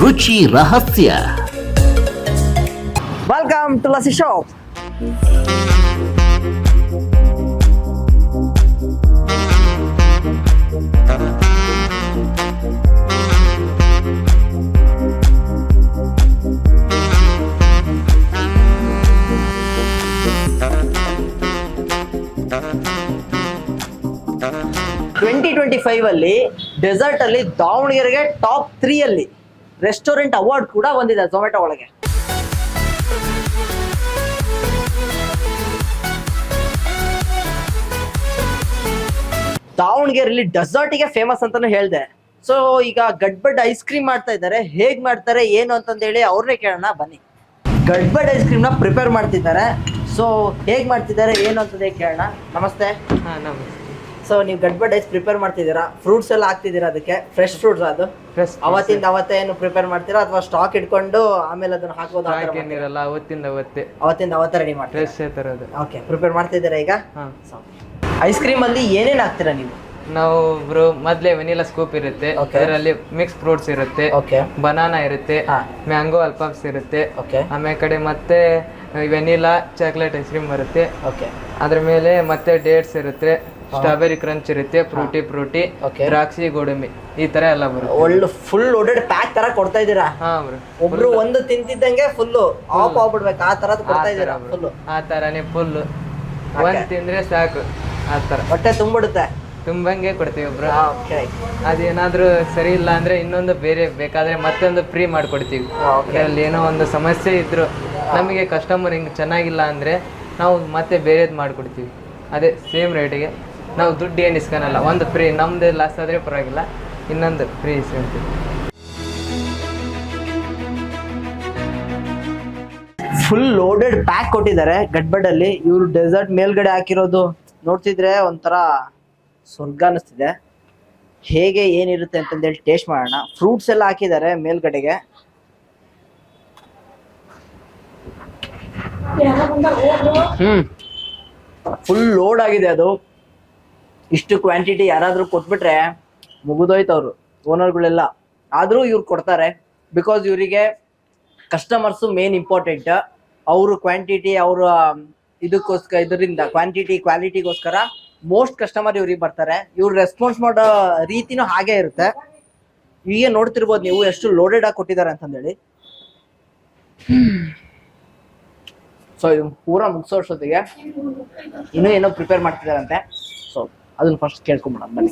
ರುಚಿ ರಹಸ್ಯ. Welcome to lassi shop. Twenty 25 ಅಲ್ಲಿ ಡೆಸರ್ಟ್ ಅಲ್ಲಿ ದಾವಣಗೆರೆಗೆ ಟಾಪ್ 3 ಅಲ್ಲಿ ರೆಸ್ಟೋರೆಂಟ್ ಅವಾರ್ಡ್ ಕೂಡ ಬಂದಿದೆ ಝೊಮ್ಯಾಟೊ ಒಳಗೆ. ದಾವಣಗೆರೆಯಲ್ಲಿ ಡೆಸರ್ಟ್ಗೆ ಫೇಮಸ್ ಅಂತಾನು ಹೇಳ್ದೆ. ಸೊ ಈಗ ಗಡ್ಬಡ್ ಐಸ್ ಕ್ರೀಮ್ ಮಾಡ್ತಾ ಇದ್ದಾರೆ. ಹೇಗ್ ಮಾಡ್ತಾರೆ ಏನು ಅಂತಂದೇಳಿ ಅವ್ರನ್ನೇ ಕೇಳೋಣ ಬನ್ನಿ. ಗಡ್ಬಡ್ ಐಸ್ ಕ್ರೀಮ್ ನ ಪ್ರಿಪೇರ್ ಮಾಡ್ತಿದ್ದಾರೆ. ಸೊ ಹೇಗ್ ಮಾಡ್ತಿದ್ದಾರೆ ಏನು ಅಂತಂದೇ ಕೇಳೋಣ. ನಮಸ್ತೆ. ನಮಸ್ತೆ. ಸೊ ನೀವು ಗಡ್ಬಡ್ ಐಸ್ ಪ್ರಿಪೇರ್ ಮಾಡ್ತಿದ್ದೀರಾ, ಫ್ರೂಟ್ಸ್ ಎಲ್ಲ ಹಾಕ್ತಿದ್ದೀರಾ ಅದಕ್ಕೆ, ಫ್ರೆಶ್ ಫ್ರೂಟ್ಸ್ ಅದು ಅವತ್ತಿಂದ ಅವತ್ತೇ ಏನು ಪ್ರಿಪೇರ್ ಮಾಡ್ತೀರಾ ಅಥವಾ ಸ್ಟಾಕ್ ಇಟ್ಕೊಂಡು ಆಮೇಲೆ ಅದನ್ನ ಹಾಕೋದು? ಅವತ್ತಿಂದ ಅವತ್ತೇ ರೆಡಿ ಮಾಡ್ತೀರಾ? ಓಕೆ, ಪ್ರಿಪೇರ್ ಮಾಡ್ತಿದ್ದೀರಾ ಈಗ. ಐಸ್ ಕ್ರೀಮ್ ಅಲ್ಲಿ ಏನೇನ್ ಹಾಕ್ತೀರಾ ನೀವು? ನಾವು ಮೊದ್ಲೇ ವೆನಿಲಾ ಸ್ಕೂಪ್ ಇರುತ್ತೆ, ಅದರಲ್ಲಿ ಮಿಕ್ಸ್ ಫ್ರೂಟ್ಸ್ ಇರುತ್ತೆ, ಬನಾನಾ ಇರುತ್ತೆ, ಮ್ಯಾಂಗೋ ಅಲ್ಪಾಪ್ಸ್ ಇರುತ್ತೆ, ಆಮೇಲೆ ಕಡೆ ಮತ್ತೆ ವೆನಿಲಾ ಚಾಕ್ಲೇಟ್ ಐಸ್ ಕ್ರೀಮ್ ಬರುತ್ತೆ, ಅದ್ರ ಮೇಲೆ ಮತ್ತೆ ಡೇಟ್ಸ್ ಇರುತ್ತೆ, ಸ್ಟ್ರಾಬೆರಿ ಕ್ರಂಚ್ ಇರುತ್ತೆ, ಫ್ರೂಟಿ ದ್ರಾಕ್ಷಿ ಗೋಡಂಬಿ ಈ ತರ ಎಲ್ಲ ಬರುತ್ತೆ. ಒಳ್ಳೆ ಫುಲ್ ಲೋಡೆಡ್ ಪ್ಯಾಕ್ ತರ ಕೊಡ್ತಾ ಇದ್ದೀರಾ. ಒಬ್ರು ಒಂದು ತಿಂತಿದ್ದಂಗೆ ಫುಲ್ ಆಫ್ ಆಗ್ಬಿಡ್ಬೇಕು ಆ ತರದ್ ಕೊಡ್ತಾ ಇದ್ದೀರಾ. ಫುಲ್ ಆ ತರಾನೇ ಫುಲ್ ಒಂದ್ ತಿಂದ್ರೆ ಸಾಕು, ಆ ತರ ಹೊಟ್ಟೆ ತುಂಬಿಡುತ್ತೆ. ತುಂಬಂಗೆ ಕೊಡ್ತೀವಿ ಒಬ್ರು. ಅದೇನಾದ್ರೂ ಸರಿ ಇಲ್ಲ ಅಂದ್ರೆ ಇನ್ನೊಂದು ಬೇರೆ ಬೇಕಾದ್ರೆ ಮತ್ತೊಂದು ಫ್ರೀ ಮಾಡ್ಕೊಡ್ತೀವಿ. ಅದ್ರಲ್ಲಿ ಏನೋ ಒಂದು ಸಮಸ್ಯೆ ಇದ್ರು ನಮಗೆ ಕಸ್ಟಮರ್ ಹಿಂಗ್ ಚೆನ್ನಾಗಿಲ್ಲ ಅಂದ್ರೆ ನಾವು ಮತ್ತೆ ಬೇರೆದ್ ಮಾಡ್ಕೊಡ್ತೀವಿ. ಅದೇ ಸೇಮ್ ರೇಟಿಗೆ ನಾವು ದುಡ್ಡು ಏನು ಇಸ್ಕೊಳಲ್ಲ. ಒಂದು ಫ್ರೀ, ನಮ್ದು ಲಾಸ್ ಆದ್ರೆ ಪರವಾಗಿಲ್ಲ, ಇನ್ನೊಂದು ಫ್ರೀ ಇಸ್ಕೊಂತೀವಿ. ಫುಲ್ ಲೋಡೆಡ್ ಪ್ಯಾಕ್ ಕೊಟ್ಟಿದ್ದಾರೆ ಗಡ್ಬಡ್ ಅಲ್ಲಿ. ಇವ್ರು ಡೆಸರ್ಟ್ ಮೇಲ್ಗಡೆ ಹಾಕಿರೋದು ನೋಡ್ತಿದ್ರೆ ಒಂಥರ ಸ್ವರ್ಗ ಅನಿಸ್ತಿದೆ. ಹೇಗೆ ಏನಿರುತ್ತೆ ಅಂತಂದೇಳಿ ಟೇಸ್ಟ್ ಮಾಡೋಣ. ಫ್ರೂಟ್ಸ್ ಎಲ್ಲ ಹಾಕಿದ್ದಾರೆ ಮೇಲ್ಗಡೆಗೆ. ಫುಲ್ ಲೋಡ್ ಆಗಿದೆ ಅದು. ಇಷ್ಟು ಕ್ವಾಂಟಿಟಿ ಯಾರಾದ್ರೂ ಕೊಟ್ಬಿಟ್ರೆ ಮುಗಿದೋಯ್ತು ಅವರು ಓನರ್ಗಳೆಲ್ಲ. ಆದ್ರೂ ಇವ್ರು ಕೊಡ್ತಾರೆ, ಬಿಕಾಸ್ ಇವರಿಗೆ ಕಸ್ಟಮರ್ಸು ಮೇನ್ ಇಂಪಾರ್ಟೆಂಟ್. ಅವರು ಕ್ವಾಂಟಿಟಿ ಅವರ ಇದಕ್ಕೋಸ್ಕರ, ಇದರಿಂದ ಕ್ವಾಲಿಟಿಗೋಸ್ಕರ ಮೋಸ್ಟ್ ಕಸ್ಟಮರ್ ಇವ್ರಿಗೆ ಬರ್ತಾರೆ. ಇವ್ರು ರೆಸ್ಪಾನ್ಸ್ ಮಾಡೋ ರೀತಿನೂ ಹಾಗೆ ಇರುತ್ತೆ. ಈಗ ನೋಡ್ತಿರ್ಬೋದು ನೀವು ಎಷ್ಟು ಲೋಡೆಡ್ ಆಗಿ ಕೊಟ್ಟಿದ್ದಾರೆ ಅಂತಂದೇಳಿ. ಸೊ ಇದು ಪೂರಾ ಮುಗಿಸೋಷ್ಟೊತ್ತಿಗೆ ಇನ್ನೂ ಏನೋ ಪ್ರಿಪೇರ್ ಮಾಡ್ತಿದಾರಂತೆ. ಸೊ ಅದನ್ನ ಫಸ್ಟ್ ಕೇಳ್ಕೊಂಬಿಡೋಣ ಬನ್ನಿ.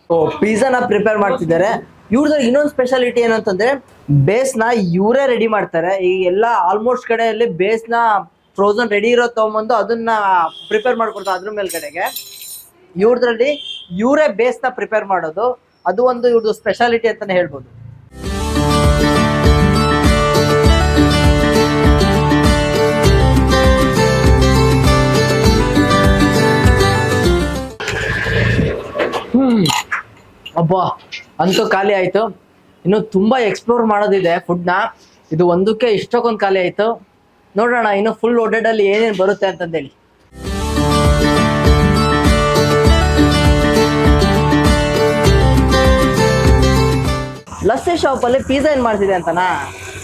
ಸೊ ಪಿಜ್ಜಾನ ಪ್ರಿಪೇರ್ ಮಾಡ್ತಿದ್ದಾರೆ. ಇವ್ರದ್ದು ಇನ್ನೊಂದು ಸ್ಪೆಷಾಲಿಟಿ ಏನು ಅಂತಂದ್ರೆ ಬೇಸ್ನ ಇವರೇ ರೆಡಿ ಮಾಡ್ತಾರೆ. ಈ ಎಲ್ಲ ಆಲ್ಮೋಸ್ಟ್ ಕಡೆಯಲ್ಲಿ ಬೇಸ್ನ ಫ್ರೋಸನ್ ರೆಡಿ ಇರೋ ತಗೊಂಬಂದು ಅದನ್ನ ಪ್ರಿಪೇರ್ ಮಾಡ್ಕೊಡ್ತಾರೆ. ಅದ್ರ ಮೇಲ್ಗಡೆಗೆ ಇವ್ರದ್ರಲ್ಲಿ ಇವರೇ ಬೇಸ್ನ ಪ್ರಿಪೇರ್ ಮಾಡೋದು. ಅದು ಒಂದು ಇವ್ರದ್ದು ಸ್ಪೆಷಾಲಿಟಿ ಅಂತಾನೆ ಹೇಳ್ಬೋದು. ಅಬ್ಬಾ, ಅಂತೂ ಖಾಲಿ ಆಯ್ತು. ಇನ್ನು ತುಂಬಾ ಎಕ್ಸ್ಪ್ಲೋರ್ ಮಾಡೋದಿದೆ ಫುಡ್ ನ. ಇದು ಒಂದಕ್ಕೆ ಇಷ್ಟಕ್ಕೊಂದು ಖಾಲಿ ಆಯ್ತು. ನೋಡೋಣ ಇನ್ನು ಫುಲ್ ಲೋಡೆಡ್ ಅಲ್ಲಿ ಏನೇನು ಬರುತ್ತೆ ಅಂತಂದೇಳಿ. ಲಸ್ಸಿ ಶಾಪ್ ಅಲ್ಲಿ ಪಿಜ್ಜಾ ಏನ್ ಮಾಡ್ತಿದೆ ಅಂತನಾ.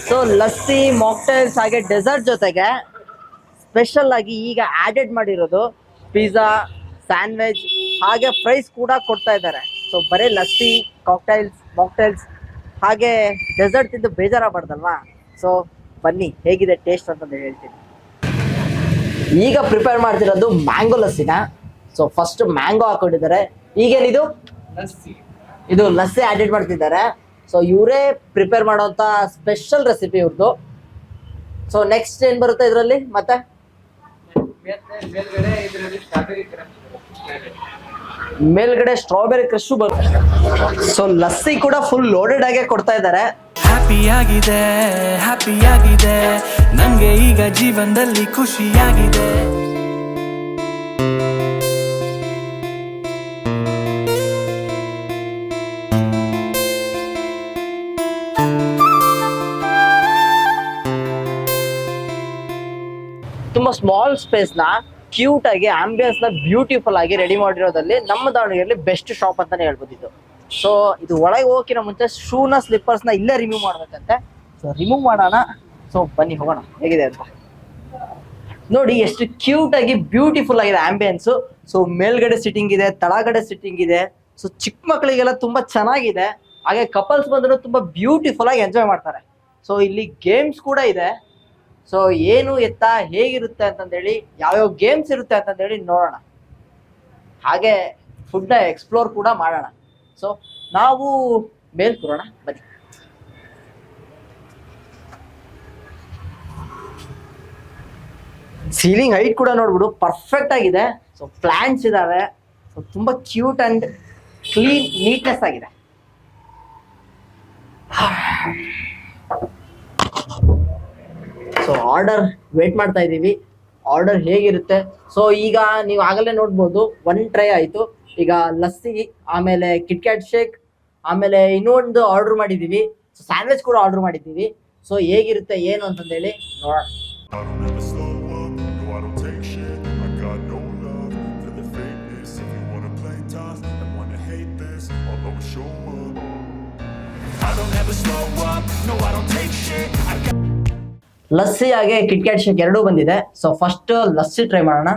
ಸೊ ಲಸ್ಸಿ, ಮಾಕ್ಟೈಲ್ಸ್ ಹಾಗೆ ಡೆಸರ್ಟ್ ಜೊತೆಗೆ ಸ್ಪೆಷಲ್ ಆಗಿ ಈಗ ಆಡೆಡ್ ಮಾಡಿರೋದು ಪಿಜ್ಜಾ, ಸ್ಯಾಂಡ್ವಿಚ್ ಹಾಗೆ ಫ್ರೈಸ್ ಕೂಡ ಕೊಡ್ತಾ ಇದ್ದಾರೆ. ಸೊ ಬರೀ ಲಸ್ಸಿ, ಮಾಕ್ಟೈಲ್ಸ್ ಹಾಗೆ ಡೆಸರ್ಟ್ ತಿಂದು ಬೇಜಾರಾಗಬಾರ್ದಲ್ವಾ. ಸೊ ಬನ್ನಿ ಹೇಗಿದೆ ಟೇಸ್ಟ್ ಅಂತಂದು ಹೇಳ್ತೀನಿ. ಈಗ ಪ್ರಿಪೇರ್ ಮಾಡ್ತಿರೋದು ಮ್ಯಾಂಗೋ ಲಸ್ಸಿನ. ಸೊ ಫಸ್ಟ್ ಮ್ಯಾಂಗೋ ಹಾಕೊಂಡಿದ್ದಾರೆ. ಈಗೇನಿದು ಇದು ಲಸ್ಸಿ ಆಡೆಡ್ ಮಾಡ್ತಿದ್ದಾರೆ. ಸೊ ಇವರೇ ಪ್ರಿಪೇರ್ ಮಾಡೋಂಥ ಸ್ಪೆಷಲ್ ರೆಸಿಪಿ ಇವ್ರದ್ದು. ಸೊ ನೆಕ್ಸ್ಟ್ ಏನ್ ಬರುತ್ತೆ ಇದರಲ್ಲಿ? ಮತ್ತೆ ಮೇಲ್ಗಡೆ ಸ್ಟ್ರಾಬೆರಿ ಕ್ರಶ್ ಬರುತ್ತೆ. ಸೊ ಲಸ್ಸಿ ಕೂಡ ಫುಲ್ ಲೋಡೆಡ್ ಆಗಿ ಕೊಡ್ತಾ ಇದ್ದಾರೆ. ಹ್ಯಾಪಿ ಆಗಿದೆ ನಂಗೆ ಈಗ ಜೀವನದಲ್ಲಿ ಖುಷಿಯಾಗಿದೆ. ತುಂಬಾ ಸ್ಮಾಲ್ ಸ್ಪೇಸ್ ನ ಕ್ಯೂಟ್ ಆಗಿ ಆಂಬಿಯನ್ಸ್ ನ ಬ್ಯೂಟಿಫುಲ್ ಆಗಿ ರೆಡಿ ಮಾಡಿರೋದಲ್ಲಿ ನಮ್ಮ ದಾವಣಗೆರೆಯಲ್ಲಿ ಬೆಸ್ಟ್ ಶಾಪ್ ಅಂತಾನೆ ಹೇಳ್ಬೋದು ಇದು. ಸೊ ಇದು ಒಳಗೆ ಹೋಗೋಕ್ಕಿಂತ ಮುಂಚೆ ಶೂನ ಸ್ಲಿಪ್ಪರ್ಸ್ನ ಇಲ್ಲೇ ರಿಮೂವ್ ಮಾಡ್ಬೇಕಂತೆ. ಸೊ ರಿಮೂವ್ ಮಾಡೋಣ. ಸೊ ಬನ್ನಿ ಹೋಗೋಣ ಹೇಗಿದೆ ಅಂತ. ನೋಡಿ ಎಷ್ಟು ಕ್ಯೂಟ್ ಆಗಿ ಬ್ಯೂಟಿಫುಲ್ ಆಗಿದೆ ಆಂಬಿಯನ್ಸು. ಸೊ ಮೇಲ್ಗಡೆ ಸಿಟ್ಟಿಂಗ್ ಇದೆ, ತಳಗಡೆ ಸಿಟ್ಟಿಂಗ್ ಇದೆ. ಸೊ ಚಿಕ್ಕ ಮಕ್ಕಳಿಗೆಲ್ಲ ತುಂಬಾ ಚೆನ್ನಾಗಿದೆ. ಹಾಗೆ ಕಪಲ್ಸ್ ಬಂದ್ರು ತುಂಬಾ ಬ್ಯೂಟಿಫುಲ್ ಆಗಿ ಎಂಜಾಯ್ ಮಾಡ್ತಾರೆ. ಸೊ ಇಲ್ಲಿ ಗೇಮ್ಸ್ ಕೂಡ ಇದೆ. ಸೊ ಏನು ಎತ್ತ ಹೇಗಿರುತ್ತೆ ಅಂತಂದೇಳಿ, ಯಾವ್ಯಾವ ಗೇಮ್ಸ್ ಇರುತ್ತೆ ಅಂತಂದೇಳಿ ನೋಡೋಣ. ಹಾಗೆ ಫುಡ್ನ ಎಕ್ಸ್ಪ್ಲೋರ್ ಕೂಡ ಮಾಡೋಣ. ಸೊ ನಾವು ಮೇಲ್ ಕೂರೋಣ ಬನ್ನಿ. ಸೀಲಿಂಗ್ ಹೈಟ್ ಕೂಡ ನೋಡ್ಬಿಡು ಪರ್ಫೆಕ್ಟ್ ಆಗಿದೆ. ಸೊ ಪ್ಲಾಂಟ್ಸ್ ಇದಾವೆ. ಸೊ ತುಂಬಾ ಕ್ಯೂಟ್ ಅಂಡ್ ಕ್ಲೀನ್ ನೀಟ್ನೆಸ್ ಆಗಿದೆ. ಸೊ ಆರ್ಡರ್ ವೇಟ್ ಮಾಡ್ತಾ ಇದ್ದೀವಿ, ಆರ್ಡರ್ ಹೇಗಿರುತ್ತೆ. ಸೊ ಈಗ ನೀವು ಆಗಲೇ ನೋಡ್ಬೋದು 1 ಟ್ರೈ ಆಯಿತು. ಈಗ ಲಸ್ಸಿ, ಆಮೇಲೆ ಕಿಟ್ಕ್ಯಾಟ್ ಶೇಕ್, ಆಮೇಲೆ ಇನ್ನೊಂದು ಆರ್ಡರ್ ಮಾಡಿದ್ದೀವಿ. ಸೊ ಸ್ಯಾಂಡ್ವಿಚ್ ಕೂಡ ಆರ್ಡರ್ ಮಾಡಿದ್ದೀವಿ. ಸೊ ಹೇಗಿರುತ್ತೆ ಏನು ಅಂತಂದೇಳಿ ನೋಡೋಣ. I don't ever slow up, no I don't take shit. I got no love for the fakeness. If you wanna play tough and wanna hate this, I'll always show up. I don't ever slow up, no I don't take shit. I got lassi ಹಾಗೆ KitKat shake ಎರಡೂ ಬಂದಿದೆ. So first lassi try ಮಾಡೋಣ.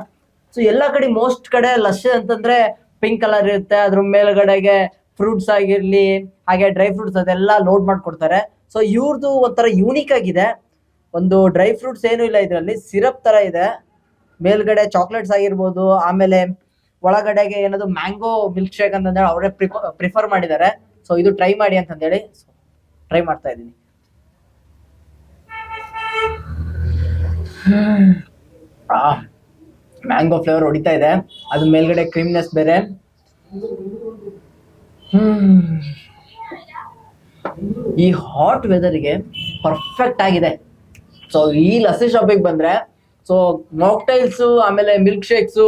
So ಎಲ್ಲ ಕಡೆ most ಕಡೆ ಲಸ್ಸಿ ಅಂತಂದ್ರೆ pink colour ಇರುತ್ತೆ, ಅದ್ರ ಮೇಲ್ಗಡೆಗೆ ಫ್ರೂಟ್ಸ್ ಆಗಿರ್ಲಿ ಹಾಗೆ ಡ್ರೈ ಫ್ರೂಟ್ಸ್ ಅದೆಲ್ಲ ಲೋಡ್ ಮಾಡ್ಕೊಡ್ತಾರೆ. ಸೊ ಇವ್ರದ್ದು ಒಂಥರ ಯೂನಿಕ್ ಆಗಿದೆ. ಒಂದು ಡ್ರೈ ಫ್ರೂಟ್ಸ್ ಏನೂ ಇಲ್ಲ ಇದರಲ್ಲಿ, ಸಿರಪ್ ತರ ಇದೆ. ಮೇಲ್ಗಡೆ ಚಾಕ್ಲೇಟ್ಸ್ ಆಗಿರ್ಬೋದು, ಆಮೇಲೆ ಒಳಗಡೆಗೆ ಏನದು ಮ್ಯಾಂಗೋ ಮಿಲ್ಕ್ ಶೇಕ್ ಅಂತಂದೇಳಿ ಅವರೇ ಪ್ರಿಫರ್ ಮಾಡಿದ್ದಾರೆ. ಸೊ ಇದು ಟ್ರೈ ಮಾಡಿ ಅಂತಂದೇಳಿ ಟ್ರೈ ಮಾಡ್ತಾ ಇದ್ದೀನಿ. ಮ್ಯಾಂಗೋ ಫ್ಲೇವರ್ ಹೊಡಿತಾ ಇದೆ, ಅದು ಮೇಲ್ಗಡೆ ಕ್ರೀಮ್ನೆಸ್ ಬೇರೆ. ಈ ಹಾಟ್ ವೆದರ್ಗೆ ಪರ್ಫೆಕ್ಟ್ ಆಗಿದೆ. ಸೊ ಈ ಲಸ್ಸಿ ಶಾಪಿಗೆ ಬಂದ್ರೆ ಸೊ ಮಾಕ್ಟೈಲ್ಸು ಆಮೇಲೆ ಮಿಲ್ಕ್ ಶೇಕ್ಸು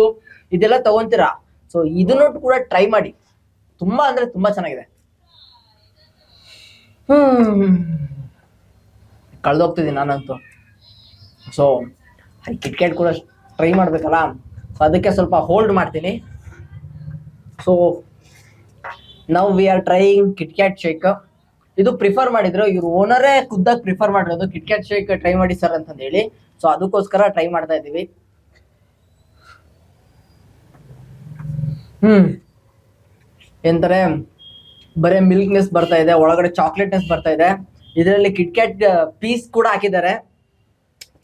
ಇದೆಲ್ಲ ತಗೊಂತೀರಾ. ಸೊ ಇದನ್ನು ಕೂಡ ಟ್ರೈ ಮಾಡಿ, ತುಂಬಾ ಅಂದ್ರೆ ತುಂಬಾ ಚೆನ್ನಾಗಿದೆ. ಕಳೆದೋಗ್ತಿದ್ದೀನಿ ನಾನಂತೂ. ಸೊ ಕಿಟ್ಕ್ಯಾಟ್ ಕೂಡ ಟ್ರೈ ಮಾಡ್ಬೇಕಲ್ಲ, ಸೊ ಅದಕ್ಕೆ ಸ್ವಲ್ಪ ಹೋಲ್ಡ್ ಮಾಡ್ತೀನಿ. ಸೊ ನಾವು we are trying KitKat shake. ಇದು ಪ್ರಿಫರ್ ಮಾಡಿದ್ರು, ಇವ್ರು ಓನರೇ ಖುದ್ದಾಗಿ ಪ್ರಿಫರ್ ಮಾಡಿರೋದು ಕಿಟ್ಕ್ಯಾಟ್ ಶೇಕ್ ಟ್ರೈ ಮಾಡಿ ಸರ್ ಅಂತ ಹೇಳಿ. ಸೊ ಅದಕ್ಕೋಸ್ಕರ ಟ್ರೈ ಮಾಡ್ತಾ ಇದ್ದೀವಿ. ಎಂತಾರೆ ಬರೇ ಮಿಲ್ಕ್ನೆಸ್ ಬರ್ತಾ ಇದೆ, ಒಳಗಡೆ ಚಾಕ್ಲೇಟ್ನೆಸ್ ಬರ್ತಾ ಇದೆ. ಇದರಲ್ಲಿ ಕಿಟ್ಕ್ಯಾಟ್ ಪೀಸ್ ಕೂಡ ಹಾಕಿದ್ದಾರೆ,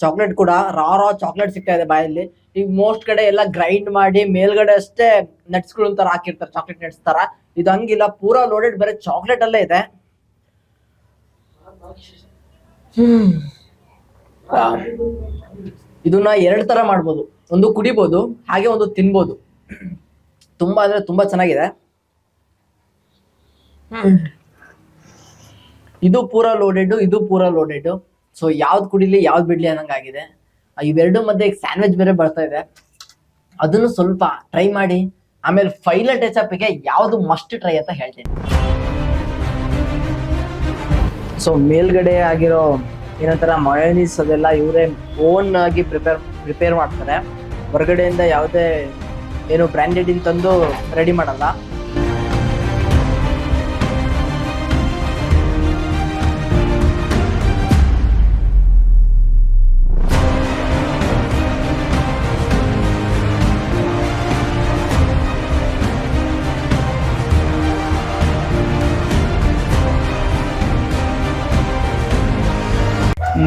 ಚಾಕ್ಲೇಟ್ ಕೂಡ ರಾ ಚಾಕ್ಲೇಟ್ ಸಿಗ್ತಾ ಇದೆ ಬಾಯಲ್ಲಿ. ಈಗ ಮೋಸ್ಟ್ ಕಡೆ ಎಲ್ಲ ಗ್ರೈಂಡ್ ಮಾಡಿ ಮೇಲ್ಗಡೆ ಅಷ್ಟೇ ನಟ್ಸ್ಗಳು ತರ ಹಾಕಿರ್ತಾರೆ, ಚಾಕ್ಲೇಟ್ ನಟ್ಸ್ ತರ. ಇದು ಹಂಗಿಲ್ಲ, ಪೂರಾ ಲೋಡೆಡ್ ಬರೀ ಚಾಕ್ಲೇಟ್ ಅಲ್ಲೇ ಇದೆ. ಇದನ್ನ 2 ತರ ಮಾಡ್ಬೋದು, ಒಂದು ಕುಡಿಬೋದು ಹಾಗೆ ಒಂದು ತಿನ್ಬೋದು. ತುಂಬಾ ಅಂದ್ರೆ ತುಂಬಾ ಚೆನ್ನಾಗಿದೆ. ಇದು ಪೂರಾ ಲೋಡೆಡ್, ಇದು ಪೂರಾ ಲೋಡೆಡ್. ಸೊ ಯಾವ್ದು ಕುಡಿಲಿ ಯಾವ್ದು ಬಿಡ್ಲಿ ಅನ್ನಂಗಾಗಿದೆ. ಇವೆರಡು ಮಧ್ಯೆ ಸ್ಯಾಂಡ್ವಿಚ್ ಬೇರೆ ಬರ್ತಾ ಇದೆ, ಅದನ್ನು ಸ್ವಲ್ಪ ಟ್ರೈ ಮಾಡಿ. ಆಮೇಲೆ ಫೈನಲ್ ಟಚ್ ಅಪ್ಗೆ ಯಾವ್ದು ಮಸ್ಟ್ ಟ್ರೈ ಅಂತ ಹೇಳ್ತೀನಿ. ಸೊ ಮೇಲ್ಗಡೆ ಆಗಿರೋ ಏನಂತಾರ ಮಯೋನೀಸ್ ಅದೆಲ್ಲ ಇವರೇ ಓನ್ ಆಗಿ ಪ್ರಿಪೇರ್ ಮಾಡ್ತಾರೆ. ಹೊರಗಡೆಯಿಂದ ಯಾವುದೇ ಏನು ಬ್ರ್ಯಾಂಡೆಡ್ ತಂದು ರೆಡಿ ಮಾಡಲ್ಲ.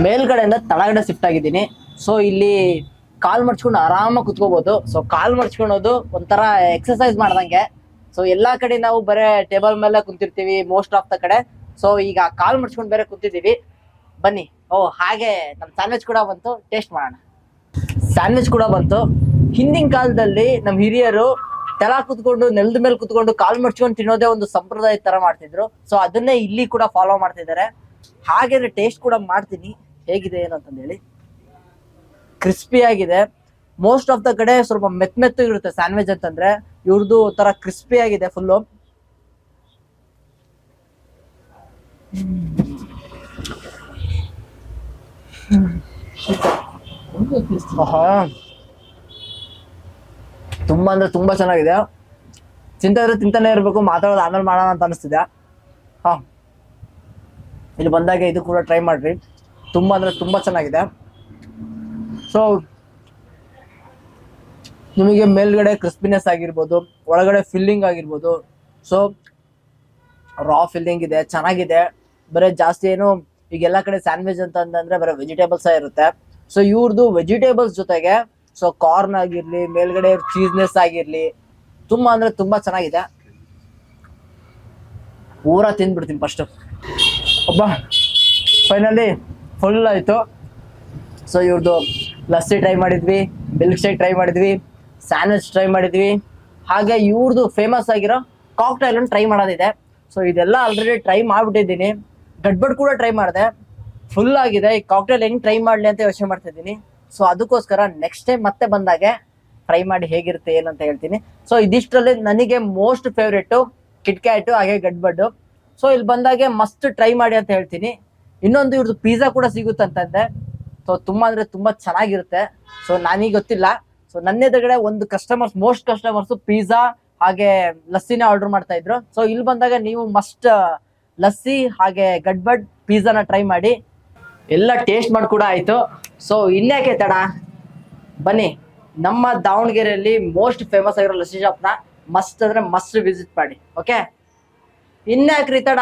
ಮೇಲ್ಗಡೆಯಿಂದ ತಳಗಡೆ ಶಿಫ್ಟ್ ಆಗಿದ್ದೀನಿ. ಸೊ ಇಲ್ಲಿ ಕಾಲ್ ಮಡ್ಚ್ಕೊಂಡು ಆರಾಮಾಗಿ ಕುತ್ಕೋಬಹುದು. ಸೊ ಕಾಲ್ ಮಡ್ಚ್ಕೊಳೋದು ಒಂಥರ ಎಕ್ಸರ್ಸೈಸ್ ಮಾಡ್ದಂಗೆ. ಸೊ ಎಲ್ಲಾ ಕಡೆ ನಾವು ಬರೇ ಟೇಬಲ್ ಮೇಲೆ ಕುಂತಿರ್ತೀವಿ ಮೋಸ್ಟ್ ಆಫ್ ದ ಕಡೆ. ಸೊ ಈಗ ಕಾಲ್ ಮಡ್ಚ್ಕೊಂಡು ಬೇರೆ ಕುಂತಿದ್ದೀವಿ. ಬನ್ನಿ. ಹಾಗೆ ನಮ್ಮ ಸ್ಯಾಂಡ್ವಿಚ್ ಕೂಡ ಬಂತು, ಟೇಸ್ಟ್ ಮಾಡೋಣ. ಸ್ಯಾಂಡ್ವಿಚ್ ಕೂಡ ಬಂತು. ಹಿಂದಿನ ಕಾಲದಲ್ಲಿ ನಮ್ಮ ಹಿರಿಯರು ತೆಳ ಕುತ್ಕೊಂಡು ನೆಲದ ಮೇಲೆ ಕುತ್ಕೊಂಡು ಕಾಲ್ ಮಡ್ಚ್ಕೊಂಡು ತಿನ್ನೋದೇ ಒಂದು ಸಂಪ್ರದಾಯ ತರ ಮಾಡ್ತಿದ್ರು. ಸೊ ಅದನ್ನೇ ಇಲ್ಲಿ ಕೂಡ ಫಾಲೋ ಮಾಡ್ತಿದ್ದಾರೆ. ಹಾಗೆ ಟೇಸ್ಟ್ ಕೂಡ ಮಾಡ್ತೀನಿ ಹೇಗಿದೆ ಏನು ಅಂತಂದೇಳಿ. ಕ್ರಿಸ್ಪಿ ಆಗಿದೆ. ಮೋಸ್ಟ್ ಆಫ್ ದ ಕಡೆ ಸ್ವಲ್ಪ ಮೆತ್ತು ಇರುತ್ತೆ ಸ್ಯಾಂಡ್ವಿಚ್ ಅಂತಂದ್ರೆ, ಇವ್ರದ್ದು ತರ ಕ್ರಿಸ್ಪಿ ಆಗಿದೆ ಫುಲ್ಲು. ತುಂಬಾ ಅಂದ್ರೆ ತುಂಬಾ ಚೆನ್ನಾಗಿದೆ. ತಿಂತಾನೆ ಇರಬೇಕು, ಮಾತಾಡೋದು ಆಮೇಲೆ ಮಾಡೋಣ ಅಂತ ಅನಿಸ್ತಿದೆ. ಹಾಂ, ಇಲ್ಲಿ ಬಂದಾಗ ಇದು ಕೂಡ ಟ್ರೈ ಮಾಡ್ರಿ, ತುಂಬ ಅಂದರೆ ತುಂಬ ಚೆನ್ನಾಗಿದೆ. ಸೊ ನಿಮಗೆ ಮೇಲ್ಗಡೆ ಕ್ರಿಸ್ಪಿನೆಸ್ ಆಗಿರ್ಬೋದು, ಒಳಗಡೆ ಫಿಲ್ಲಿಂಗ್ ಆಗಿರ್ಬೋದು. ಸೊ ರಾ ಫಿಲ್ಲಿಂಗ್ ಇದೆ, ಚೆನ್ನಾಗಿದೆ. ಬರೀ ಜಾಸ್ತಿ ಏನು ಈಗ ಎಲ್ಲ ಕಡೆ ಸ್ಯಾಂಡ್ವಿಚ್ ಅಂತಂದ್ರೆ ಬರೀ ವೆಜಿಟೇಬಲ್ಸ್ ಇರುತ್ತೆ. ಸೊ ಇವ್ರದ್ದು ವೆಜಿಟೇಬಲ್ಸ್ ಜೊತೆಗೆ ಸೊ ಕಾರ್ನ್ ಆಗಿರ್ಲಿ, ಮೇಲ್ಗಡೆ ಚೀಸ್ನೆಸ್ ಆಗಿರ್ಲಿ, ತುಂಬ ಅಂದ್ರೆ ತುಂಬ ಚೆನ್ನಾಗಿದೆ. ಪೂರ ತಿಂದ್ಬಿಡ್ತೀನಿ ಫಸ್ಟು. ಒಬ್ಬ ಫೈನಲಿ ಫುಲ್ ಆಯಿತು. ಸೊ ಇವ್ರದ್ದು ಲಸ್ಸಿ ಟ್ರೈ ಮಾಡಿದ್ವಿ, ಮಿಲ್ಕ್ ಶೇಕ್ ಟ್ರೈ ಮಾಡಿದ್ವಿ, ಸ್ಯಾಂಡ್ವಿಚ್ ಟ್ರೈ ಮಾಡಿದ್ವಿ, ಹಾಗೆ ಇವ್ರದ್ದು ಫೇಮಸ್ ಆಗಿರೋ ಕಾಕ್ಟೈಲನ್ನು ಟ್ರೈ ಮಾಡೋದಿದೆ. ಸೊ ಇದೆಲ್ಲ ಆಲ್ರೆಡಿ ಟ್ರೈ ಮಾಡಿಬಿಟ್ಟಿದ್ದೀನಿ. ಗಡ್ಬಡ್ ಕೂಡ ಟ್ರೈ ಮಾಡಿದೆ, ಫುಲ್ ಆಗಿದೆ. ಈ ಕಾಕ್ಟೈಲ್ ಹೆಂಗೆ ಟ್ರೈ ಮಾಡಲಿ ಅಂತ ಯೋಚನೆ ಮಾಡ್ತಾ ಇದ್ದೀನಿ. ಸೊ ಅದಕ್ಕೋಸ್ಕರ ನೆಕ್ಸ್ಟ್ ಟೈಮ್ ಮತ್ತೆ ಬಂದಾಗೆ ಟ್ರೈ ಮಾಡಿ ಹೇಗಿರುತ್ತೆ ಏನಂತ ಹೇಳ್ತೀನಿ. ಸೊ ಇದಿಷ್ಟರಲ್ಲಿ ನನಗೆ ಮೋಸ್ಟ್ ಫೇವ್ರೇಟು ಕಿಟ್ಕ್ಯಾಟು ಹಾಗೆ ಗಡ್ಬಡ್ಡು. ಸೊ ಇಲ್ಲಿ ಬಂದಾಗೆ ಮಸ್ಟ್ ಟ್ರೈ ಮಾಡಿ ಅಂತ ಹೇಳ್ತೀನಿ. ಇನ್ನೊಂದು ಇವ್ರದ್ದು ಪಿಜ್ಜಾ ಕೂಡ ಸಿಗುತ್ತಂತಂದೆ. ಸೊ ತುಂಬ ಅಂದರೆ ತುಂಬ ಚೆನ್ನಾಗಿರುತ್ತೆ. ಸೊ ನನಗೆ ಗೊತ್ತಿಲ್ಲ. ಸೊ ನನ್ನ ಎದುರುಗಡೆ ಒಂದು ಮೋಸ್ಟ್ ಕಸ್ಟಮರ್ಸು ಪಿಜ್ಜಾ ಹಾಗೆ ಲಸ್ಸಿನೇ ಆರ್ಡರ್ ಮಾಡ್ತಾ ಇದ್ರು. ಸೊ ಇಲ್ಲಿ ಬಂದಾಗ ನೀವು ಮಸ್ಟ್ ಲಸ್ಸಿ ಹಾಗೆ ಗಡ್ಬಡ್ ಪಿಜ್ಜಾನ ಟ್ರೈ ಮಾಡಿ. ಎಲ್ಲ ಟೇಸ್ಟ್ ಮಾಡಿ ಕೂಡ ಆಯಿತು. ಸೊ ಇನ್ಯಾಕೆ ತಡ, ಬನ್ನಿ ನಮ್ಮ ದಾವಣಗೆರೆಯಲ್ಲಿ ಮೋಸ್ಟ್ ಫೇಮಸ್ ಆಗಿರೋ ಲಸ್ಸಿ ಶಾಪ್ನ ಮಸ್ಟ್ ಅಂದರೆ ಮಸ್ಟ್ ವಿಸಿಟ್ ಮಾಡಿ. ಓಕೆ, ಇನ್ಯಾಕ್ರಿ ತಡ,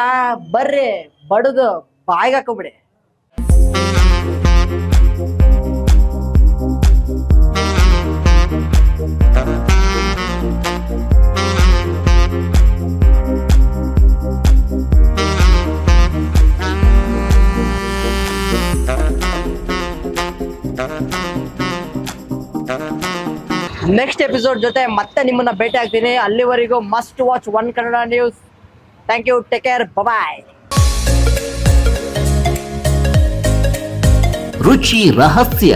ಬರ್ರಿ ಬಡದು ಬಾಯಿಗೆ ಹಾಕೋಬಿಡಿ. ನೆಕ್ಸ್ಟ್ ಎಪಿಸೋಡ್ ಜೊತೆ ಮತ್ತೆ ನಿಮ್ಮನ್ನ ಭೇಟಿ ಆಗ್ತೀನಿ. ಅಲ್ಲಿವರೆಗೂ must watch one Kannada news. Thank you, take care, bye. ರುಚಿ ರಹಸ್ಯ.